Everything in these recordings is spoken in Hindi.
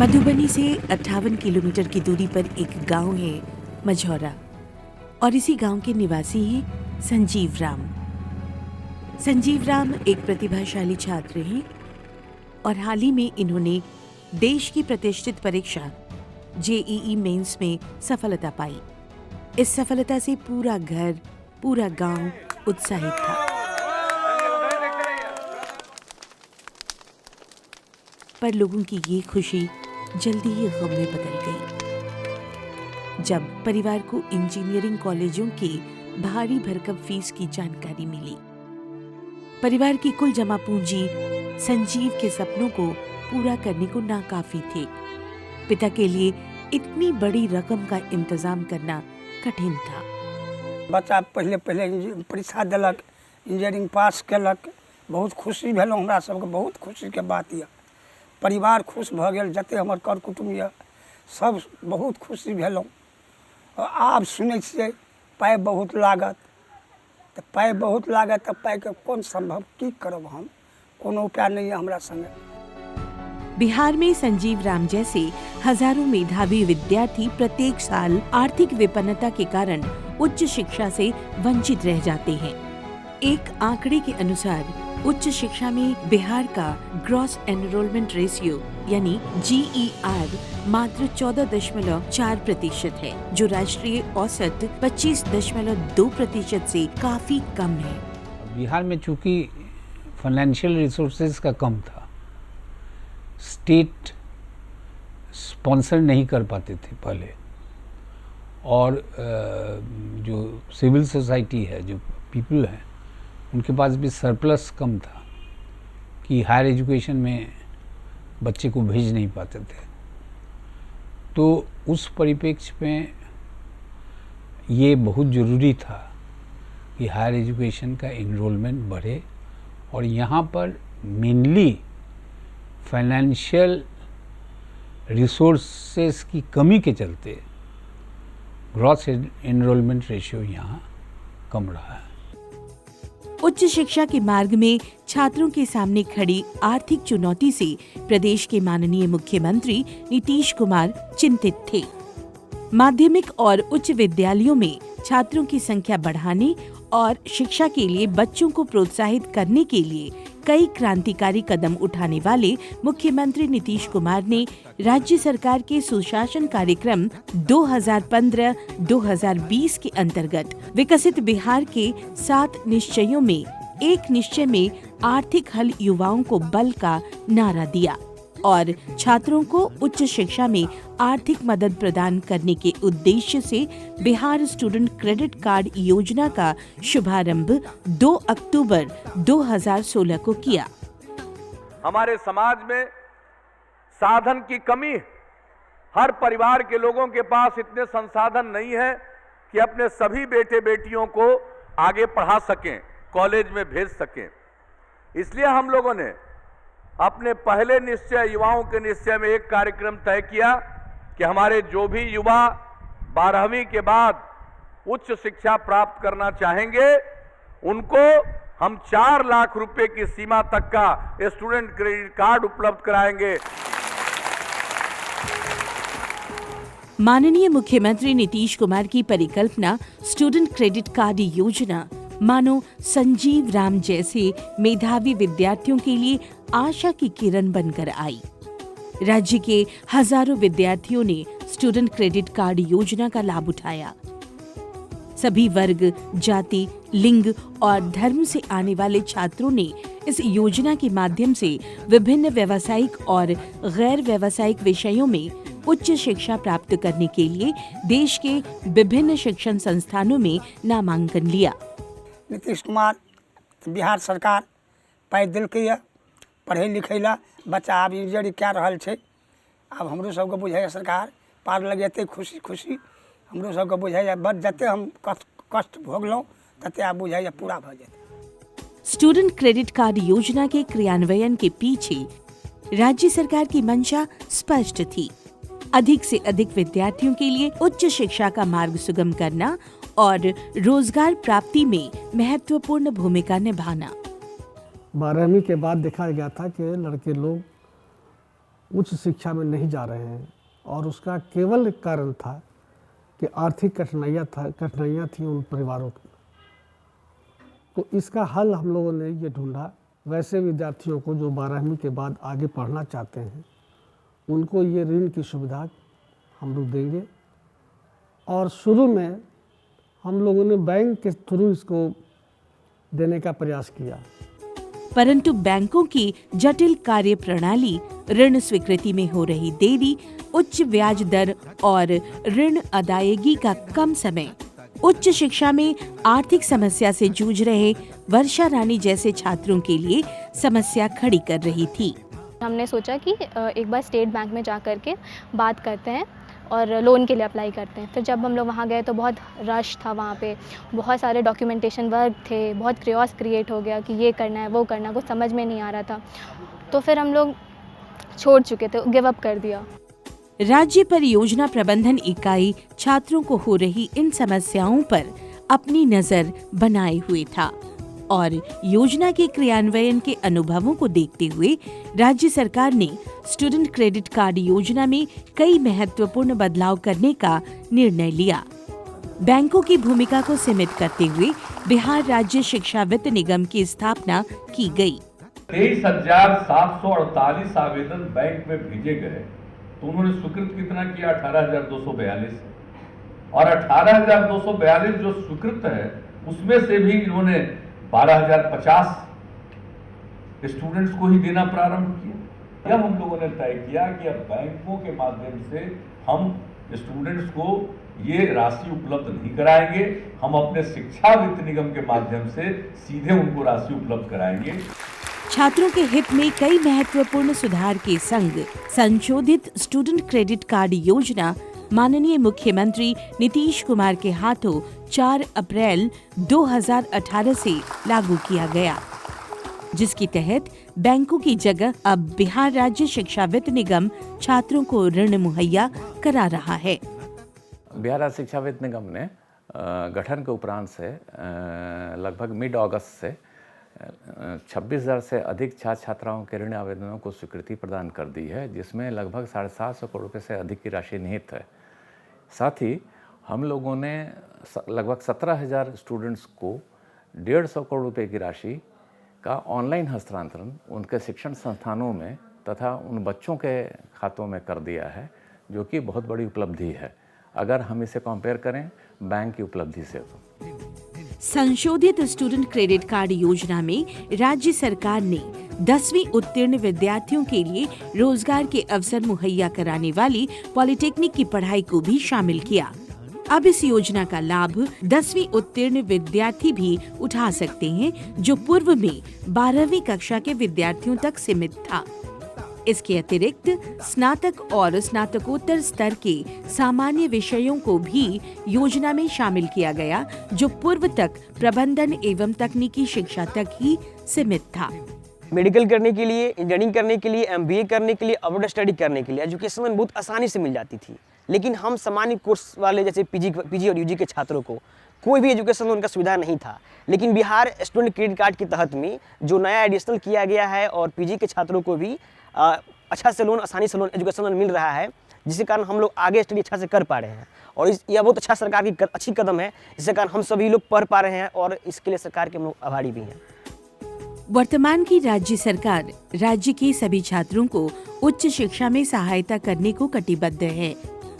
मधुबनी से 58 किलोमीटर की दूरी पर एक गांव है मझौरा और इसी गांव के निवासी हैं संजीव राम। संजीव राम एक प्रतिभाशाली छात्र हैं और हाल ही में इन्होंने देश की प्रतिष्ठित परीक्षा जेईई मेंस में सफलता पाई। इस सफलता से पूरा घर, पूरा गांव उत्साहित था। पर लोगों की ये खुशी जल्दी ही गम में बदल गई जब परिवार को इंजीनियरिंग कॉलेजों के भारी भरकम फीस की जानकारी मिली। परिवार की कुल जमा पूंजी संजीव के सपनों को पूरा करने को नाकाफी थे। पिता के लिए इतनी बड़ी रकम का इंतजाम करना कठिन था। बच्चा पहले परीक्षा दिलक, इंजीनियरिंग पास कलक, बहुत खुशी भेल। हमरा सबके बहुत खुशी के बात यऽ। परिवार खुश भ गेल, जते हमर कर कुटुम्ब यऽ सब बहुत खुशी भेलहुँ। आब सुनै छियै पाइ बहुत लागत, तऽ पाइ बहुत लागत तऽ पाइके कोन संभव, की करब हम, कोनो उपाय नहीं है हमरा संगे। बिहार में संजीव राम जैसे हजारों मेधावी विद्यार्थी प्रत्येक साल आर्थिक विपन्नता के कारण उच्च शिक्षा से वंचित रह जाते हैं। एक आंकड़े के अनुसार उच्च शिक्षा में बिहार का ग्रॉस एनरोलमेंट रेशियो यानी GER मात्र 14.4% है, जो राष्ट्रीय औसत 25.2% से काफी कम है। बिहार में चूंकि फाइनेंशियल रिसोर्सेज का कम था, स्टेट स्पॉन्सर नहीं कर पाते थे पहले, और जो सिविल सोसाइटी है, जो पीपल हैं, उनके पास भी सरप्लस कम था कि हायर एजुकेशन में बच्चे को भेज नहीं पाते थे। तो उस परिप्रेक्ष्य में ये बहुत ज़रूरी था कि हायर एजुकेशन का एनरोलमेंट बढ़े, और यहाँ पर मेनली फाइनेंशियल रिसोर्सेस की कमी के चलते ग्रॉस एनरोलमेंट रेशियो यहाँ कम रहा है। उच्च शिक्षा के मार्ग में छात्रों के सामने खड़ी आर्थिक चुनौती से प्रदेश के माननीय मुख्यमंत्री नीतीश कुमार चिंतित थे। माध्यमिक और उच्च विद्यालयों में छात्रों की संख्या बढ़ाने और शिक्षा के लिए बच्चों को प्रोत्साहित करने के लिए कई क्रांतिकारी कदम उठाने वाले मुख्यमंत्री नीतीश कुमार ने राज्य सरकार के सुशासन कार्यक्रम 2015-2020 के अंतर्गत विकसित बिहार के 7 निश्चयों में एक निश्चय में आर्थिक हल युवाओं को बल का नारा दिया और छात्रों को उच्च शिक्षा में आर्थिक मदद प्रदान करने के उद्देश्य से बिहार स्टूडेंट क्रेडिट कार्ड योजना का शुभारंभ 2 अक्टूबर 2016 को किया। हमारे समाज में साधन की कमी, हर परिवार के लोगों के पास इतने संसाधन नहीं है कि अपने सभी बेटे बेटियों को आगे पढ़ा सकें, कॉलेज में भेज सकें। इसलिए हम लोगों ने अपने पहले निश्चय, युवाओं के निश्चय में एक कार्यक्रम तय किया कि हमारे जो भी युवा 12वीं के बाद उच्च शिक्षा प्राप्त करना चाहेंगे, उनको हम 4 लाख रुपए की सीमा तक का स्टूडेंट क्रेडिट कार्ड उपलब्ध कराएंगे। माननीय मुख्यमंत्री नीतीश कुमार की परिकल्पना स्टूडेंट क्रेडिट कार्ड योजना मानो संजीव राम जैसे मेधावी विद्यार्थियों के लिए आशा की किरण बनकर आई। राज्य के हजारों विद्यार्थियों ने स्टूडेंट क्रेडिट कार्ड योजना का लाभ उठाया। सभी वर्ग, जाति, लिंग और धर्म से आने वाले छात्रों ने इस योजना के माध्यम से विभिन्न व्यावसायिक और गैर व्यावसायिक विषयों में उच्च शिक्षा प्राप्त करने के लिए देश के विभिन्न शिक्षण संस्थानों में नामांकन लिया। नीतीश कुमार बिहार सरकार पाइ दिलकै पढ़े लिखे ला, बच्चा आब इंजीनियरिंग कए रहल छै। आब हमरो सबके बुझाइए सरकार पार लगेतै, खुशी खुशी हमरो सबके बुझाइए बड़ जते हम कष्ट भोगलहुँ तते आब बुझाइए पूरा भऽ जेतै। स्टूडेंट क्रेडिट कार्ड योजना के क्रियान्वयन के पीछे राज्य सरकार की मंशा स्पष्ट थी। अधिक से अधिक विद्यार्थियों के लिए उच्च शिक्षा का मार्ग सुगम करना और रोजगार प्राप्ति में महत्वपूर्ण भूमिका निभाना। 12वीं के बाद देखा गया था कि लड़के लोग उच्च शिक्षा में नहीं जा रहे हैं, और उसका केवल एक कारण था कि आर्थिक कठिनाइयाँ थी उन परिवारों की। तो इसका हल हम लोगों ने ये ढूंढा, वैसे विद्यार्थियों को जो 12वीं के बाद आगे पढ़ना चाहते हैं उनको ये ऋण की सुविधा हम लोग देंगे। और शुरू में हम लोगों ने बैंक के थ्रू इसको देने का प्रयास किया, परंतु बैंकों की जटिल कार्य प्रणाली, ऋण स्वीकृति में हो रही देरी, उच्च ब्याज दर और ऋण अदायगी का कम समय उच्च शिक्षा में आर्थिक समस्या से जूझ रहे वर्षा रानी जैसे छात्रों के लिए समस्या खड़ी कर रही थी। हमने सोचा कि एक बार स्टेट बैंक में जा कर के बात करते हैं और लोन के लिए अप्लाई करते हैं। फिर जब हम लोग वहाँ गए तो बहुत रश था, वहाँ पे बहुत सारे डॉक्यूमेंटेशन वर्क थे, बहुत क्रियोस क्रिएट हो गया कि ये करना है वो करना है, कुछ समझ में नहीं आ रहा था। तो फिर हम लोग छोड़ चुके थे, गिव अप कर दिया। राज्य परियोजना प्रबंधन इकाई छात्रों को हो रही इन समस्याओं पर अपनी नजर बनाए हुए था और योजना के क्रियान्वयन के अनुभवों को देखते हुए राज्य सरकार ने स्टूडेंट क्रेडिट कार्ड योजना में कई महत्वपूर्ण बदलाव करने का निर्णय लिया। बैंकों की भूमिका को सीमित करते हुए बिहार राज्य शिक्षा वित्त निगम की स्थापना की गई। 23,748 आवेदन बैंक में भेजे गए तो उन्होंने स्वीकृत कितना किया? 18,242, और 18,242 जो स्वीकृत है उसमें से भी इन्होंने 12,050 स्टूडेंट्स को ही देना प्रारंभ किया। जब हम लोगों ने तय किया कि अब बैंकों के माध्यम से हम स्टूडेंट्स को ये राशि उपलब्ध नहीं कराएंगे, हम अपने शिक्षा वित्त निगम के माध्यम से सीधे उनको राशि उपलब्ध कराएंगे। छात्रों के हित में कई महत्वपूर्ण सुधार के संग संशोधित स्टूडेंट क्रेडिट कार्ड योजना माननीय मुख्यमंत्री नीतीश कुमार के हाथों 4 अप्रैल 2018 से लागू किया गया, जिसके तहत बैंकों की जगह अब बिहार राज्य शिक्षा वित्त निगम छात्रों को ऋण मुहैया करा रहा है। बिहार राज्य शिक्षा वित्त निगम ने गठन के उपरांत से लगभग मिड अगस्त से 26,000 से अधिक छात्र छात्राओं के ऋण आवेदनों को स्वीकृति प्रदान कर दी है, जिसमें लगभग 750 करोड़ रुपये से अधिक की राशि निहित है। साथ ही हम लोगों ने लगभग 17,000 स्टूडेंट्स को 150 करोड़ रुपये की राशि का ऑनलाइन हस्तांतरण उनके शिक्षण संस्थानों में तथा उन बच्चों के खातों में कर दिया है, जो कि बहुत बड़ी उपलब्धि है अगर हम इसे कंपेयर करें बैंक की उपलब्धि से। संशोधित स्टूडेंट क्रेडिट कार्ड योजना में राज्य सरकार ने 10वीं उत्तीर्ण विद्यार्थियों के लिए रोजगार के अवसर मुहैया कराने वाली पॉलिटेक्निक की पढ़ाई को भी शामिल किया। अब इस योजना का लाभ 10वीं उत्तीर्ण विद्यार्थी भी उठा सकते हैं, जो पूर्व में 12वीं कक्षा के विद्यार्थियों तक सीमित था। इसके अतिरिक्त स्नातक और स्नातकोत्तर स्तर के सामान्य विषयों को भी योजना में शामिल किया गया, जो पूर्व तक प्रबंधन एवं तकनीकी शिक्षा तक ही सीमित था। मेडिकल करने के लिए, इंजीनियरिंग करने के लिए, MBA करने के लिए, अब्रॉड स्टडी करने के लिए एजुकेशन बहुत आसानी से मिल जाती थी, लेकिन हम सामान्य कोर्स वाले जैसे पीजी और यूजी के छात्रों को कोई भी एजुकेशन लोन का सुविधा नहीं था। लेकिन बिहार स्टूडेंट क्रेडिट कार्ड के तहत में जो नया एडिशनल किया गया है और पीजी के छात्रों को भी अच्छा से लोन, आसानी से लोन, एजुकेशन लोन मिल रहा है, जिसके कारण हम लोग आगे स्टडी अच्छा से कर पा रहे हैं। और यह बहुत अच्छा सरकार की अच्छी कदम है, जिसके कारण हम सभी लोग पढ़ पा रहे हैं और इसके लिए सरकार के हम लोग आभारी भी हैं। वर्तमान की राज्य सरकार राज्य के सभी छात्रों को उच्च शिक्षा में सहायता करने को कटिबद्ध है।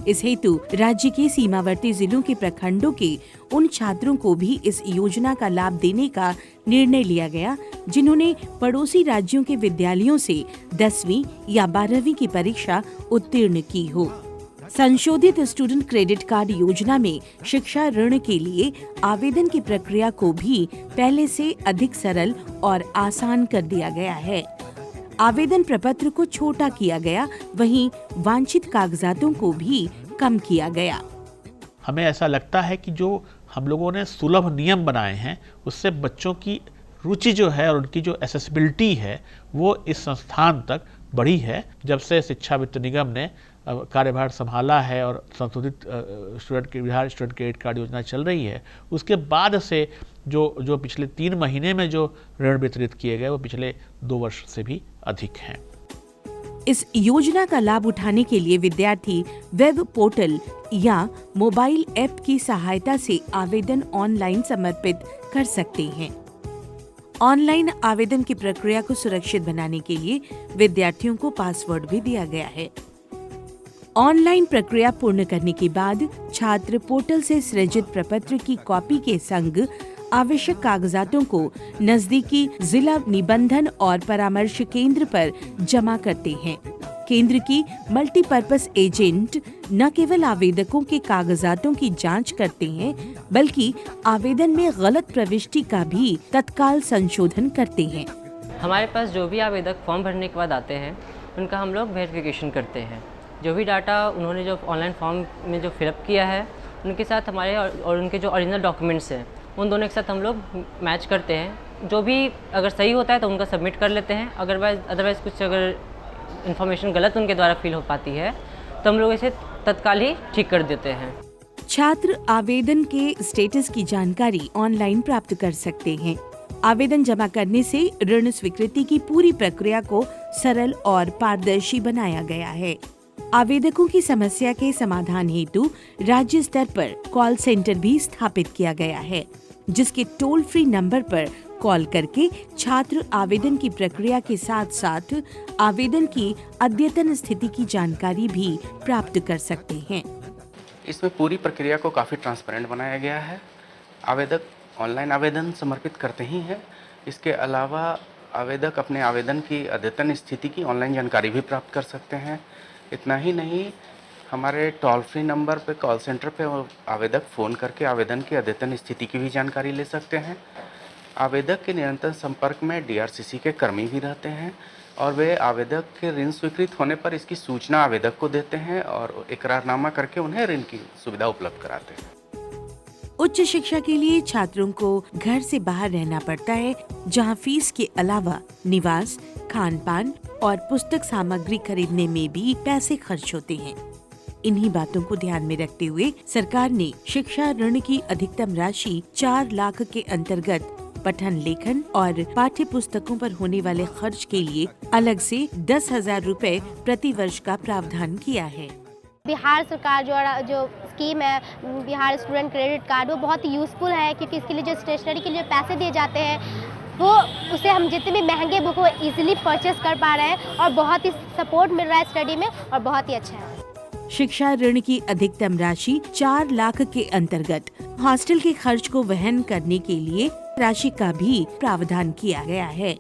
इस हेतु राज्य के सीमावर्ती जिलों के प्रखंडों के उन छात्रों को भी इस योजना का लाभ देने का निर्णय लिया गया, जिन्होंने पड़ोसी राज्यों के विद्यालयों से 10वीं या 12वीं की परीक्षा उत्तीर्ण की हो। संशोधित स्टूडेंट क्रेडिट कार्ड योजना में शिक्षा ऋण के लिए आवेदन की प्रक्रिया को भी पहले से अधिक सरल और आसान कर दिया गया है। आवेदन प्रपत्र को छोटा किया गया, वहीं वांछित कागजातों को भी कम किया गया। हमें ऐसा लगता है कि जो हम लोगों ने सुलभ नियम बनाए हैं, उससे बच्चों की रुचि जो है और उनकी जो एक्सेसिबिलिटी है वो इस संस्थान तक बढ़ी है। जब से शिक्षा वित्त निगम ने कार्यभार संभाला है और संशोधित बिहार स्टूडेंट क्रेडिट कार्ड योजना चल रही है, उसके बाद से जो पिछले 3 महीने में जो ऋण वितरित किए गए वो पिछले 2 वर्ष से भी अधिक हैं। इस योजना का लाभ उठाने के लिए विद्यार्थी वेब पोर्टल या मोबाइल ऐप की सहायता से आवेदन ऑनलाइन समर्पित कर सकते हैं। ऑनलाइन आवेदन की प्रक्रिया को सुरक्षित बनाने के लिए विद्यार्थियों को पासवर्ड भी दिया गया है। ऑनलाइन प्रक्रिया पूर्ण करने के बाद छात्र पोर्टल से सृजित प्रपत्र की कॉपी के संग आवश्यक कागजातों को नजदीकी जिला निबंधन और परामर्श केंद्र पर जमा करते हैं। केंद्र की मल्टीपर्पस एजेंट न केवल आवेदकों के कागजातों की जांच करते हैं, बल्कि आवेदन में गलत प्रविष्टि का भी तत्काल संशोधन करते हैं। हमारे पास जो भी आवेदक फॉर्म भरने के बाद आते हैं, उनका हम लोग वेरिफिकेशन करते हैं। जो भी डाटा उन्होंने जो ऑनलाइन फॉर्म में जो फिलअप किया है, उनके साथ हमारे और उनके जो ओरिजिनल डॉक्यूमेंट्स हैं, उन दोनों के साथ हम लोग मैच करते हैं। जो भी अगर सही होता है तो उनका सबमिट कर लेते हैं। अदरवाइज़ कुछ अगर इन्फॉर्मेशन गलत उनके द्वारा फिल हो पाती है तो हम लोग इसे तत्काल ही ठीक कर देते हैं। छात्र आवेदन के स्टेटस की जानकारी ऑनलाइन प्राप्त कर सकते हैं। आवेदन जमा करने से ऋण स्वीकृति की पूरी प्रक्रिया को सरल और पारदर्शी बनाया गया है। आवेदकों की समस्या के समाधान हेतु राज्य स्तर पर कॉल सेंटर भी स्थापित किया गया है, जिसके टोल फ्री नंबर पर कॉल करके छात्र आवेदन की प्रक्रिया के साथ साथ आवेदन की अद्यतन स्थिति की जानकारी भी प्राप्त कर सकते हैं। इसमें पूरी प्रक्रिया को काफ़ी ट्रांसपेरेंट बनाया गया है। आवेदक ऑनलाइन आवेदन समर्पित करते ही हैं। इसके अलावा आवेदक अपने आवेदन की अद्यतन स्थिति की ऑनलाइन जानकारी भी प्राप्त कर सकते हैं। इतना ही नहीं, हमारे टोल फ्री नंबर पे कॉल सेंटर पे आवेदक फ़ोन करके आवेदन की अद्यतन स्थिति की भी जानकारी ले सकते हैं। आवेदक के निरंतर संपर्क में डीआरसीसी के कर्मी भी रहते हैं और वे आवेदक के ऋण स्वीकृत होने पर इसकी सूचना आवेदक को देते हैं और इकरारनामा करके उन्हें ऋण की सुविधा उपलब्ध कराते हैं। उच्च शिक्षा के लिए छात्रों को घर से बाहर रहना पड़ता है, जहां फीस के अलावा निवास, खान पान और पुस्तक सामग्री खरीदने में भी पैसे खर्च होते हैं। इन्हीं बातों को ध्यान में रखते हुए सरकार ने शिक्षा ऋण की अधिकतम राशि 4 लाख के अंतर्गत पठन लेखन और पाठ्य पुस्तकों पर होने वाले खर्च के लिए अलग से 10,000 रुपए प्रति वर्ष का प्रावधान किया है। बिहार सरकार जो स्कीम है, बिहार स्टूडेंट क्रेडिट कार्ड, वो बहुत ही यूज़फुल है, क्योंकि इसके लिए जो स्टेशनरी के लिए पैसे दिए जाते हैं वो उसे हम जितने भी महंगे बुक वो इजीली परचेस कर पा रहे हैं और बहुत ही सपोर्ट मिल रहा है स्टडी में और बहुत ही अच्छा है। शिक्षा ऋण की अधिकतम राशि 4 लाख के अंतर्गत हॉस्टल के खर्च को वहन करने के लिए राशि का भी प्रावधान किया गया है।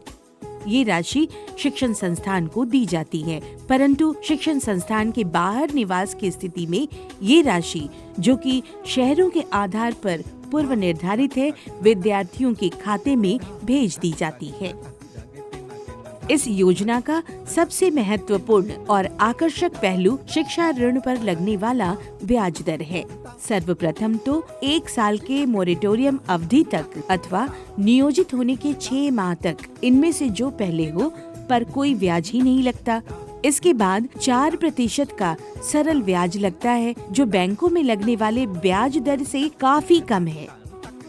ये राशि शिक्षण संस्थान को दी जाती है, परंतु शिक्षण संस्थान के बाहर निवास की स्थिति में ये राशि, जो कि शहरों के आधार पर पूर्व निर्धारित है, विद्यार्थियों के खाते में भेज दी जाती है। इस योजना का सबसे महत्वपूर्ण और आकर्षक पहलू शिक्षा ऋण पर लगने वाला ब्याज दर है। सर्वप्रथम तो 1 साल के मोरेटोरियम अवधि तक अथवा नियोजित होने के 6 माह तक इनमें से जो पहले हो पर कोई ब्याज ही नहीं लगता। इसके बाद 4% का सरल ब्याज लगता है, जो बैंकों में लगने वाले ब्याज दर से काफी कम है।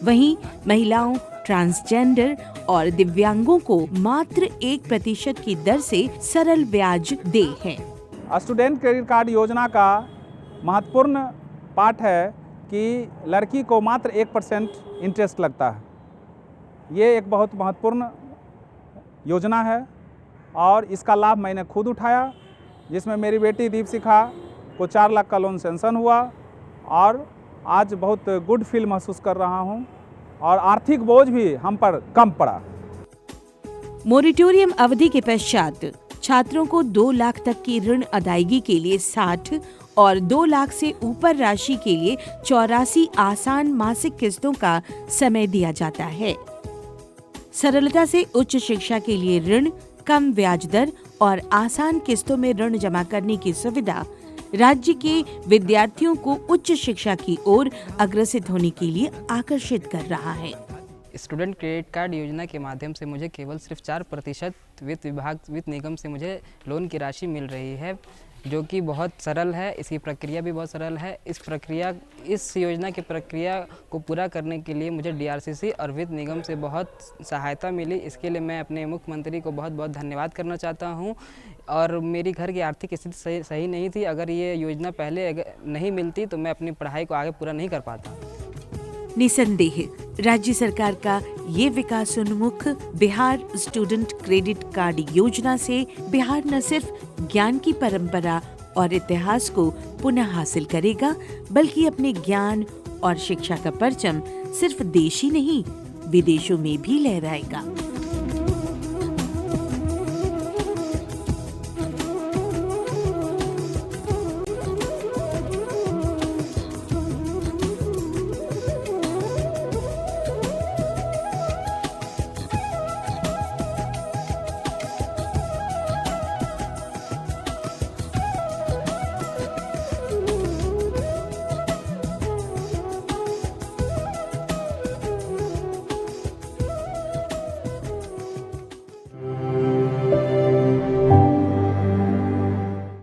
वहीं महिलाओं, ट्रांसजेंडर और दिव्यांगों को मात्र 1% की दर से सरल ब्याज दे है। स्टूडेंट क्रेडिट कार्ड योजना का महत्वपूर्ण पार्ट है कि लड़की को मात्र 1% इंटरेस्ट लगता है। ये एक बहुत महत्वपूर्ण योजना है और इसका लाभ मैंने खुद उठाया, जिसमें मेरी बेटी दीपशिखा को 4 लाख का लोन सैंक्शन हुआ और आज बहुत गुड फील महसूस कर रहा हूँ और आर्थिक बोझ भी हम पर कम पड़ा। मोरेटोरियम अवधि के पश्चात छात्रों को 2 लाख तक की ऋण अदायगी के लिए 60 और 2 लाख से ऊपर राशि के लिए 84 आसान मासिक किस्तों का समय दिया जाता है। सरलता से उच्च शिक्षा के लिए ऋण, कम ब्याज दर और आसान किस्तों में ऋण जमा करने की सुविधा राज्य के विद्यार्थियों को उच्च शिक्षा की ओर अग्रसित होने के लिए आकर्षित कर रहा है। स्टूडेंट क्रेडिट कार्ड योजना के माध्यम से मुझे केवल सिर्फ 4% वित्त निगम से मुझे लोन की राशि मिल रही है। जो कि बहुत सरल है, इसकी प्रक्रिया भी बहुत सरल है। इस योजना की प्रक्रिया को पूरा करने के लिए मुझे DRCC और वित्त निगम से बहुत सहायता मिली। इसके लिए मैं अपने मुख्यमंत्री को बहुत बहुत धन्यवाद करना चाहता हूँ। और मेरी घर की आर्थिक स्थिति सही नहीं थी, अगर ये योजना पहले नहीं मिलती तो मैं अपनी पढ़ाई को आगे पूरा नहीं कर पाता। निसंदेह राज्य सरकार का ये विकासोन्मुख बिहार स्टूडेंट क्रेडिट कार्ड योजना से बिहार न सिर्फ ज्ञान की परंपरा और इतिहास को पुनः हासिल करेगा, बल्कि अपने ज्ञान और शिक्षा का परचम सिर्फ देश ही नहीं विदेशों में भी लहराएगा।